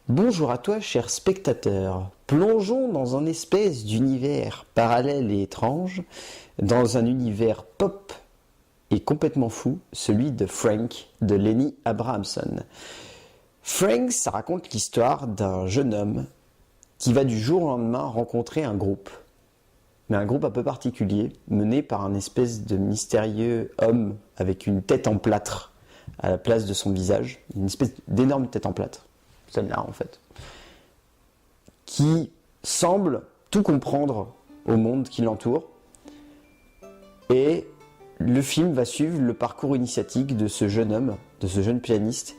Bonjour à toi, cher spectateur. Plongeons dans un espèce d'univers parallèle et étrange, dans un univers pop et complètement fou, celui de Frank de Lenny Abrahamson. Frank, ça raconte l'histoire d'un jeune homme qui va du jour au lendemain rencontrer un groupe, mais un groupe un peu particulier, mené par un espèce de mystérieux homme avec une tête en plâtre à la place de son visage, une espèce d'énorme tête en plâtre. Celle-là en fait, qui semble tout comprendre au monde qui l'entoure. Et le film va suivre le parcours initiatique de ce jeune homme, de ce jeune pianiste,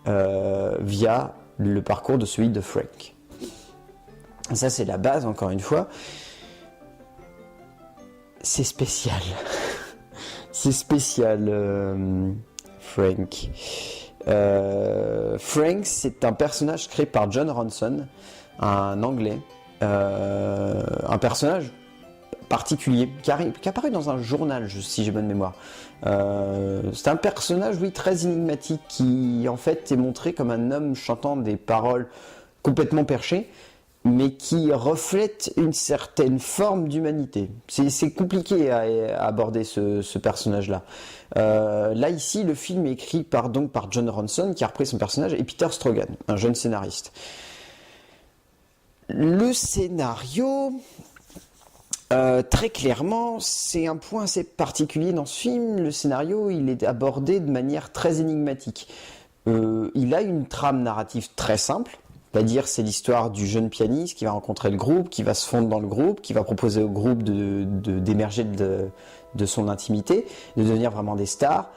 via le parcours de celui de Frank. Ça c'est la base, encore une fois. C'est spécial. C'est spécial, Frank. Frank, c'est un personnage créé par Jon Ronson, un Anglais, un personnage particulier qui apparaît dans un journal, si j'ai bonne mémoire. C'est un personnage, oui, très énigmatique qui, en fait, est montré comme un homme chantant des paroles complètement perchées, mais qui reflète une certaine forme d'humanité. C'est compliqué à aborder ce personnage-là. Là, ici, le film est écrit par Jon Ronson, qui a repris son personnage, et Peter Straughan, un jeune scénariste. Le scénario, très clairement, c'est un point assez particulier dans ce film. Le scénario, il est abordé de manière très énigmatique. Il a une trame narrative très simple. C'est-à-dire, c'est l'histoire du jeune pianiste qui va rencontrer le groupe, qui va se fondre dans le groupe, qui va proposer au groupe d'émerger de son intimité, de devenir vraiment des stars.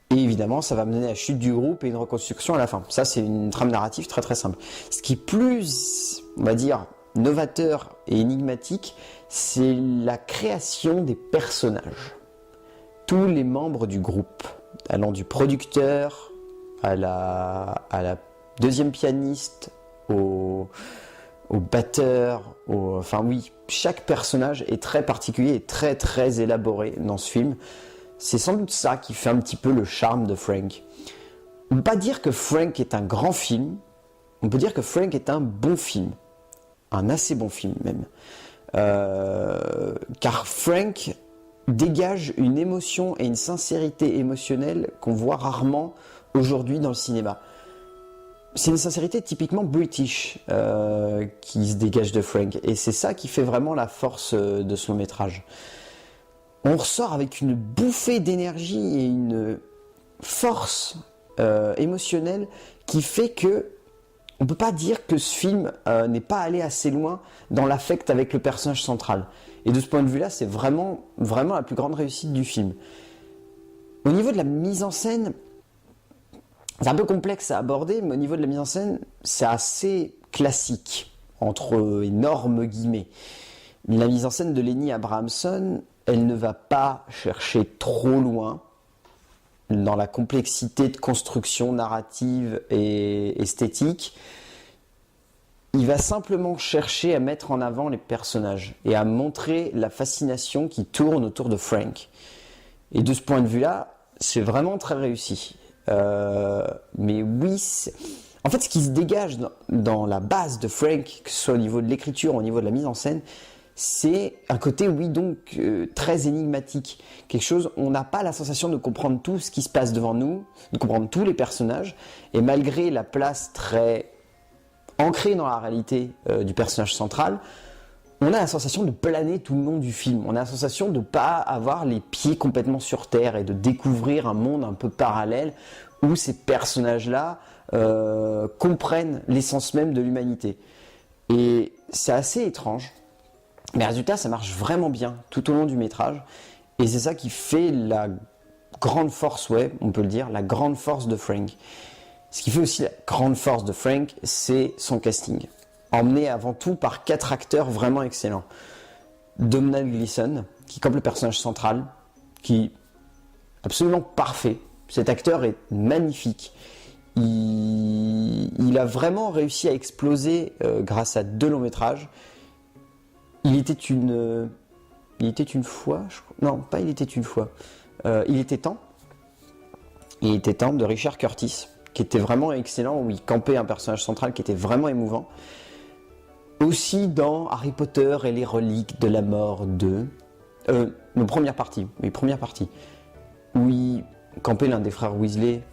Et évidemment, ça va mener à la chute du groupe et une reconstruction à la fin. Ça, c'est une trame narrative très très simple. Ce qui est plus, on va dire, novateur et énigmatique, c'est la création des personnages. Tous les membres du groupe, allant du producteur à la deuxième pianiste, au batteur, enfin oui, chaque personnage est très particulier et très très élaboré dans ce film. C'est sans doute ça qui fait un petit peu le charme de Frank. On ne peut pas dire que Frank est un grand film, on peut dire que Frank est un bon film, un assez bon film même. Car Frank dégage une émotion et une sincérité émotionnelle qu'on voit rarement aujourd'hui dans le cinéma. C'est une sincérité typiquement british qui se dégage de Frank. Et c'est ça qui fait vraiment la force de son métrage. On ressort avec une bouffée d'énergie et une force émotionnelle qui fait que on ne peut pas dire que ce film n'est pas allé assez loin dans l'affect avec le personnage central. Et de ce point de vue-là, c'est vraiment, vraiment la plus grande réussite du film. Au niveau de la mise en scène, c'est un peu complexe à aborder, mais au niveau de la mise en scène, c'est assez classique, entre énormes guillemets. La mise en scène de Lenny Abrahamson, elle ne va pas chercher trop loin dans la complexité de construction narrative et esthétique. Il va simplement chercher à mettre en avant les personnages et à montrer la fascination qui tourne autour de Frank. Et de ce point de vue-là, c'est vraiment très réussi. Mais oui, en fait, ce qui se dégage dans la base de Frank, que ce soit au niveau de l'écriture ou au niveau de la mise en scène, c'est un côté, oui, donc très énigmatique. Quelque chose, on n'a pas la sensation de comprendre tout ce qui se passe devant nous, de comprendre tous les personnages, et malgré la place très ancrée dans la réalité du personnage central, on a la sensation de planer tout le long du film. On a la sensation de ne pas avoir les pieds complètement sur terre et de découvrir un monde un peu parallèle où ces personnages-là comprennent l'essence même de l'humanité. Et c'est assez étrange. Mais résultat, ça marche vraiment bien tout au long du métrage. Et c'est ça qui fait la grande force, ouais, on peut le dire, la grande force de Frank. Ce qui fait aussi la grande force de Frank, c'est son casting. Emmené avant tout par 4 acteurs vraiment excellents. Domhnall Gleeson, qui campe le personnage central, qui est absolument parfait. Cet acteur est magnifique. Il a vraiment réussi à exploser grâce à 2 longs métrages. Il était une fois, je crois. Non, pas il était une fois. Il était temps de Richard Curtis, qui était vraiment excellent, où il campait un personnage central qui était vraiment émouvant. Aussi dans Harry Potter et les reliques de la mort 2. Non, première partie. Oui, première partie. Où il campait l'un des frères Weasley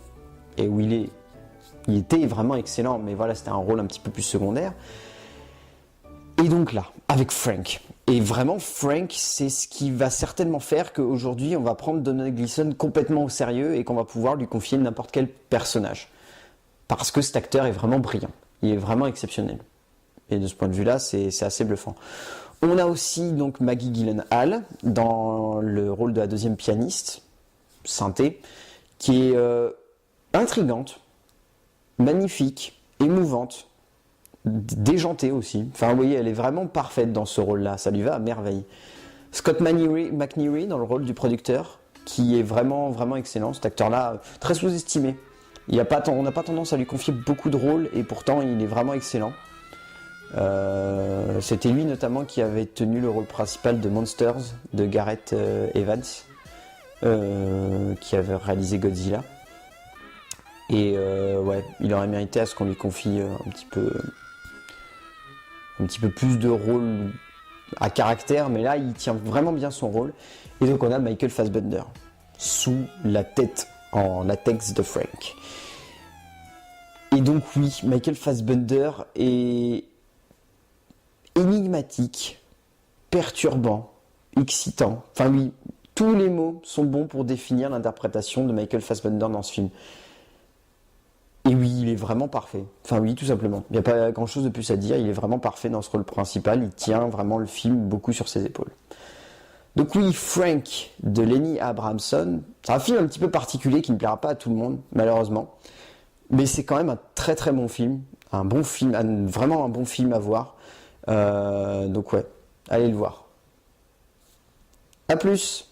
et où il était vraiment excellent, mais voilà, c'était un rôle un petit peu plus secondaire. Et donc là, avec Frank. Et vraiment, Frank, c'est ce qui va certainement faire qu'aujourd'hui, on va prendre Domhnall Gleeson complètement au sérieux et qu'on va pouvoir lui confier n'importe quel personnage. Parce que cet acteur est vraiment brillant. Il est vraiment exceptionnel. Et de ce point de vue-là, c'est assez bluffant. On a aussi donc Maggie Gyllenhaal dans le rôle de la deuxième pianiste, synthé, qui est intrigante, magnifique, émouvante, déjantée aussi. Enfin, vous voyez, elle est vraiment parfaite dans ce rôle-là. Ça lui va à merveille. Scott McNeary dans le rôle du producteur, qui est vraiment, vraiment excellent. Cet acteur-là, très sous-estimé. On n'a pas tendance à lui confier beaucoup de rôles, et pourtant, il est vraiment excellent. C'était lui notamment qui avait tenu le rôle principal de Monsters de Gareth Evans, qui avait réalisé Godzilla. Et ouais, il aurait mérité à ce qu'on lui confie un petit peu plus de rôle à caractère, mais là il tient vraiment bien son rôle. Et donc on a Michael Fassbender sous la tête en latex de Frank. Et donc oui, Michael Fassbender est énigmatique, perturbant, excitant. Enfin oui, tous les mots sont bons pour définir l'interprétation de Michael Fassbender dans ce film. Et oui, il est vraiment parfait. Enfin oui, tout simplement. Il n'y a pas grand-chose de plus à dire. Il est vraiment parfait dans ce rôle principal. Il tient vraiment le film beaucoup sur ses épaules. Donc oui, Frank de Lenny Abrahamson, c'est un film un petit peu particulier qui ne plaira pas à tout le monde, malheureusement. Mais c'est quand même un très très bon film. Un bon film, vraiment un bon film à voir. Donc ouais, allez le voir. A plus.